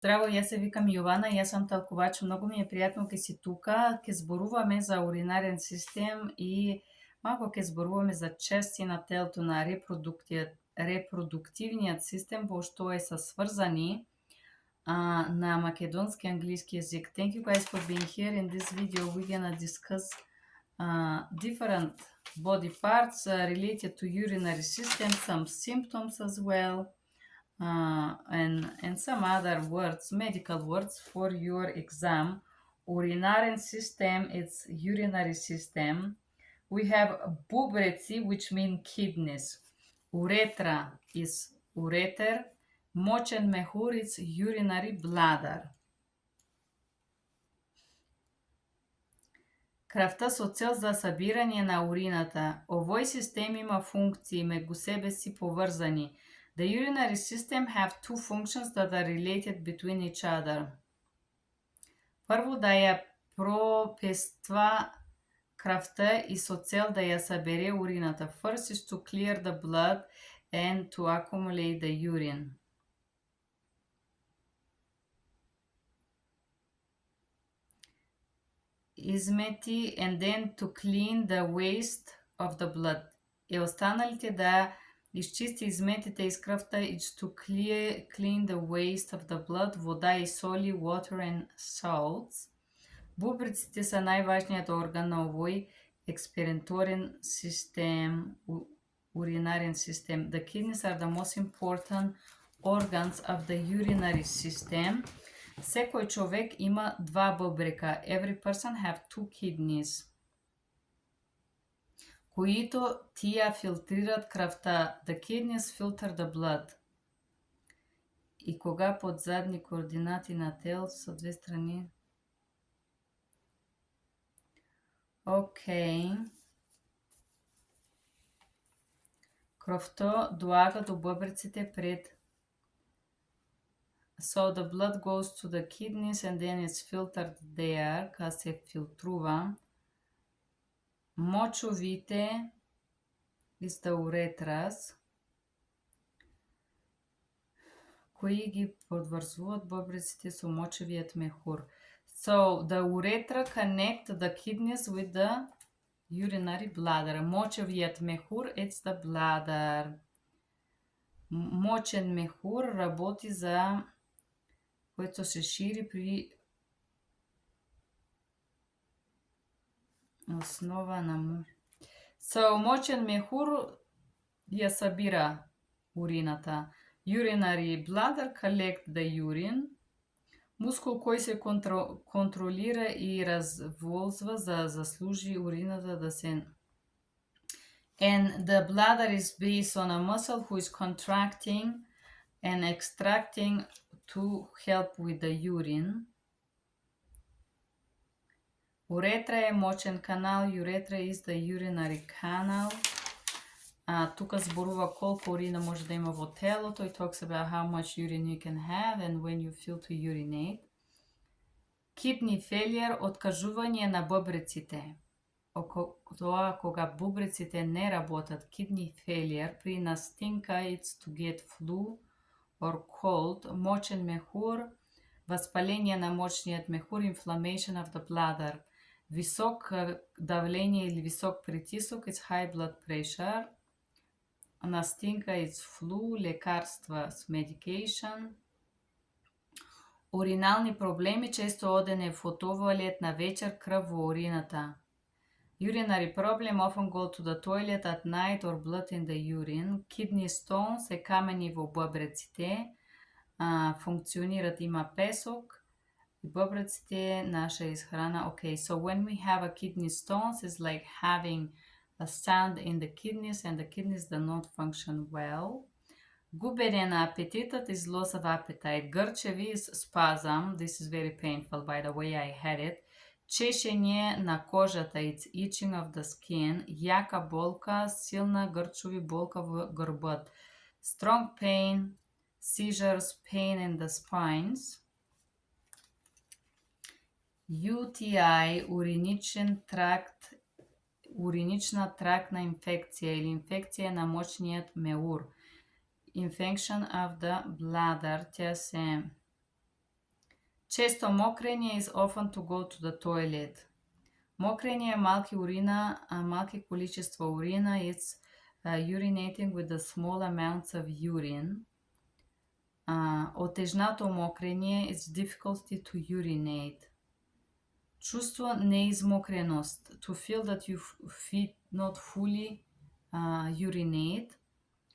Здраво, јас се викам Јована, јас сум талкувач, многу ми е пријатно ке си тука, ке зборуваме за уринарен систем и малку ке зборуваме за чести на телото на репродуктивниот систем, пошто е сврзани на македонски и англиски јазик. Thank you guys for being here. In this video we're gonna discuss different body parts related to urinary system, some symptoms as well. And some other words, medical words for your exam. Urinary system, it's urinary system. We have bubreci, which mean kidneys. Uretra is ureter. Močen mehur is urinary bladder. Крвта со цел за сабирање на урината. Овој систем има функции меѓу себе си поврзани. The urinary system have two functions that are related between each other. Прво, да ја пропества крвта и со цел да ја сабере урината. First is to clear the blood and to accumulate the urine. Измети and then to clean the waste of the blood. И останалите да изчисти изметите из крвта is to clean the waste of the blood, вода и соли, water and salts. Бубреците се најважниот орган на овој експиреторен систем, urinary system. The kidneys are the most important organs of the urinary system. Секој човек има два бубрека. Every person have two kidneys, които тие филтрират крвта. The kidneys filter the blood. И кога под задни координати на тел со две страни. Окей. Крвта доаѓа до бубреците пред. So the blood goes to the kidneys and then it's filtered there, кога се филтрува. Мочовите is the uretras, кои ги подврзуваат бубреците со мочевиот мехур. So the urethra connect the kidneys with the urinary bladder. Мочевиот мехур, it's the bladder. Мочен мехур работи за којто се шири при основа на So мочен мехур ја сабира урината. Urinary bladder collect the urine. Мускул кој се контролира и разволзва за заслужи урината да се. And the bladder is based on a muscle who is contracting and extracting to help with the urine. Uretra е мочен канал. Uretra is the urinary canal. Тука зборува колку урина може да има во телото. It talks about how much urine you can have and when you feel to urinate. Kidney failure, откажување на бубреците. Тоа кога бубреците не работат. Kidney failure, при настинка it's to get flu or cold. Мочен мехур, воспаление на мочниот мехур, inflammation of the bladder. Висок давление или висок притисок is high blood pressure. Настинка is flu, лекарства с medication. Уринални проблеми, често одење во туалет на вечер, крв во урината. Urinary problem, often go to the toilet at night or blood in the urine. Kidney stones е камени во бубреците. Функционират, има песок. Бубреците наша изхрана. Okay, so when we have a kidney stones, it's like having a sand in the kidneys and the kidneys do not function well. Губење на апетитот is loss of appetite. Грчеви is spasm. This is very painful, by the way, I had it. Чешење на кожата, it's itching of the skin. Јака болка, силна грчови болка во грбот. Strong pain, seizures, pain in the spines. UTI, уринична трактна инфекција или инфекција на мочниот меур. Infection of the bladder, тя се Често мокрење is often to go to the toilet. Мокрење е малки количества урина. It's urinating with the small amounts of urine. Отежнато мокрење is difficulty to urinate. Чувство неизмокреност, to feel that you not fully urinate.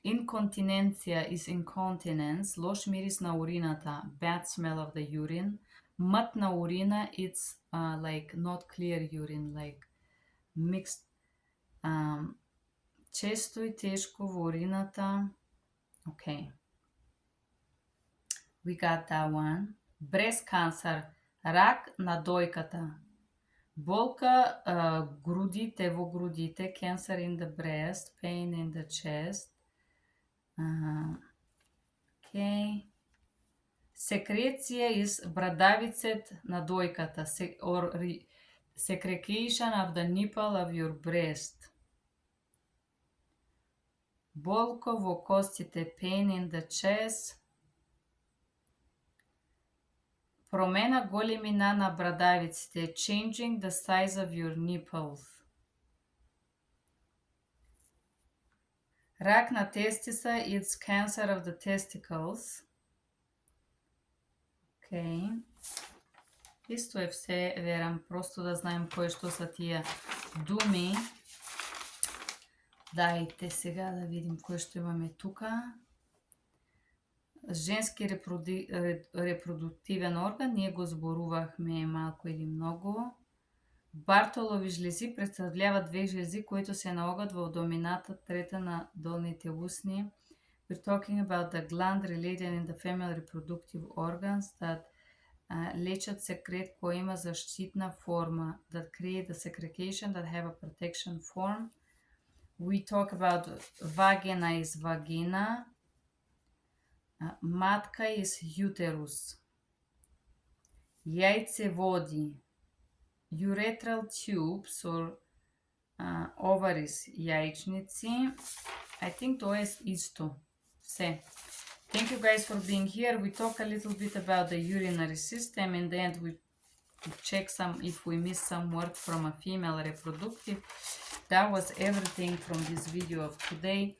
Incontinencija is incontinence, loš miris на урината, bad smell of the urine. Мътна урина, it's like not clear urine, like mixed. Често и тешко во урината. Okay. We got that one. Breast cancer, рак на дојката. Болка грудите во грудите, cancer in the breast, pain in the chest. Okay. Секреција is брадавицет на дојката, or secretion of the nipple of your breast. Болко во костите, pain in the chest. Промена големина на брадавиците, changing the size of your nipples. Рак на тестиса, it's cancer of the testicles. Okay. Исто е все, верам, просто да знаем кои што са тие думи. Дајте сега да видим кои што имаме тука. Женски репродуктивен орган, ние го зборувахме малку или многу. Бартолови жлези представляват две жлези които се наоѓаат во домината трета на долните усни. We're talking about the gland related in the female reproductive organs that лечат секрет кој има заштитна форма, that create the secretion that have a protection form. We talk about vagina is vagina. Матка is uterus. Јајцеводи. Urethral tubes or ovaries, јајчници. I think тоа е исто. Се. Thank you guys for being here. We talk a little bit about the urinary system. In the end, we check if we missed some word from a female reproductive. That was everything from this video of today.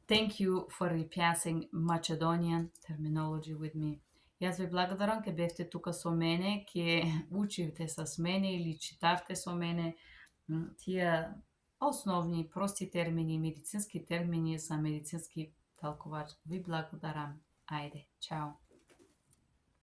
Thank you for repassing Macedonian terminology with me. Јас ви благодарам ке бевте тука со мене, ке учивте с мене или читавте со мене тие основни прости термини, медицински термини за медицински талкувач. Ви благодарам. Ајде, чао.